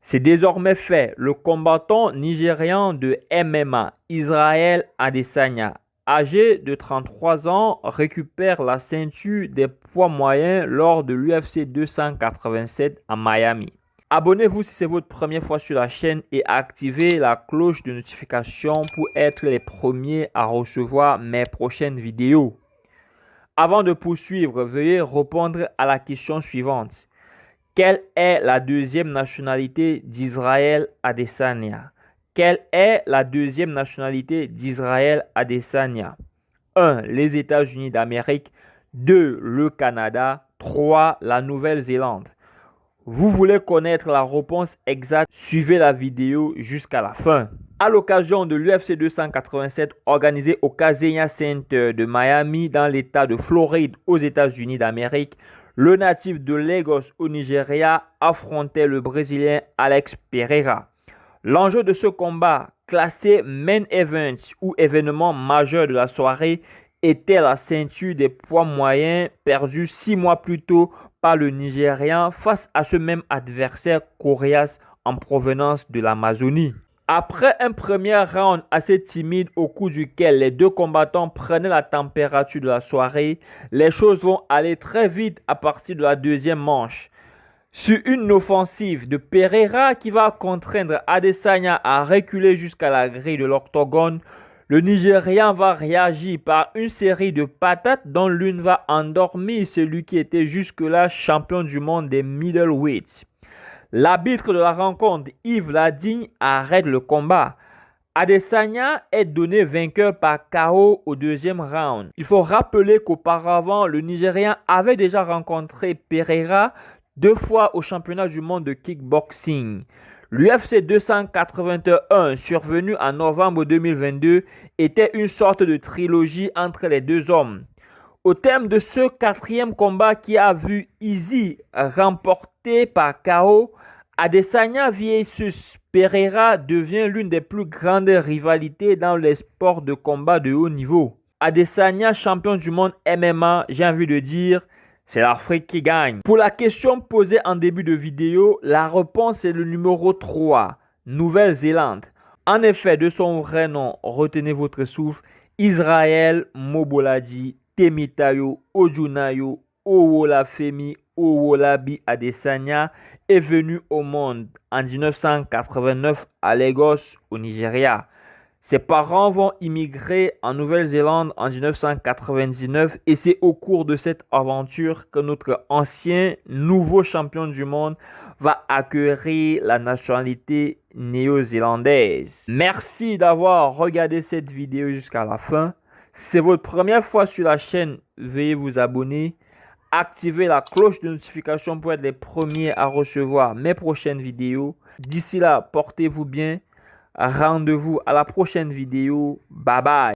C'est désormais fait. Le combattant nigérian de MMA, Israel Adesanya, âgé de 33 ans, récupère la ceinture des poids moyens lors de l'UFC 287 à Miami. Abonnez-vous si c'est votre première fois sur la chaîne et activez la cloche de notification pour être les premiers à recevoir mes prochaines vidéos. Avant de poursuivre, veuillez répondre à la question suivante. Quelle est la deuxième nationalité d'Israel Adesanya? Quelle est la deuxième nationalité d'Israel Adesanya? 1. Les États-Unis d'Amérique. 2. Le Canada. 3. La Nouvelle-Zélande. Vous voulez connaître la réponse exacte? Suivez la vidéo jusqu'à la fin. À l'occasion de l'UFC 287 organisé au Kaseya Center de Miami dans l'État de Floride aux États-Unis d'Amérique, le natif de Lagos au Nigeria affrontait le Brésilien Alex Pereira. L'enjeu de ce combat, classé Main Event ou événement majeur de la soirée, était la ceinture des poids moyens perdue 6 mois plus tôt par le Nigérian face à ce même adversaire coriace en provenance de l'Amazonie. Après un premier round assez timide au cours duquel les deux combattants prenaient la température de la soirée, les choses vont aller très vite à partir de la deuxième manche. Sur une offensive de Pereira qui va contraindre Adesanya à reculer jusqu'à la grille de l'octogone, le Nigérian va réagir par une série de patates dont l'une va endormir celui qui était jusque-là champion du monde des middleweights. L'arbitre de la rencontre, Yves Ladigne, arrête le combat. Adesanya est donné vainqueur par KO au deuxième round. Il faut rappeler qu'auparavant, le Nigérian avait déjà rencontré Pereira 2 fois au championnat du monde de kickboxing. L'UFC 281, survenu en novembre 2022, était une sorte de trilogie entre les deux hommes. Au terme de ce 4e combat qui a vu Izzy remporté par KO, Adesanya vs Pereira devient l'une des plus grandes rivalités dans les sports de combat de haut niveau. Adesanya, champion du monde MMA, j'ai envie de dire, c'est l'Afrique qui gagne. Pour la question posée en début de vidéo, la réponse est le numéro 3, Nouvelle-Zélande. En effet, de son vrai nom, retenez votre souffle, Israel Moboladi Temitayo Ojunayo Owolafemi Owolabi Adesanya est venu au monde en 1989 à Lagos, au Nigeria. Ses parents vont immigrer en Nouvelle-Zélande en 1999 et c'est au cours de cette aventure que notre ancien nouveau champion du monde va acquérir la nationalité néo-zélandaise. Merci d'avoir regardé cette vidéo jusqu'à la fin. Si c'est votre première fois sur la chaîne, veuillez vous abonner. Activez la cloche de notification pour être les premiers à recevoir mes prochaines vidéos. D'ici là, portez-vous bien. Rendez-vous à la prochaine vidéo. Bye bye.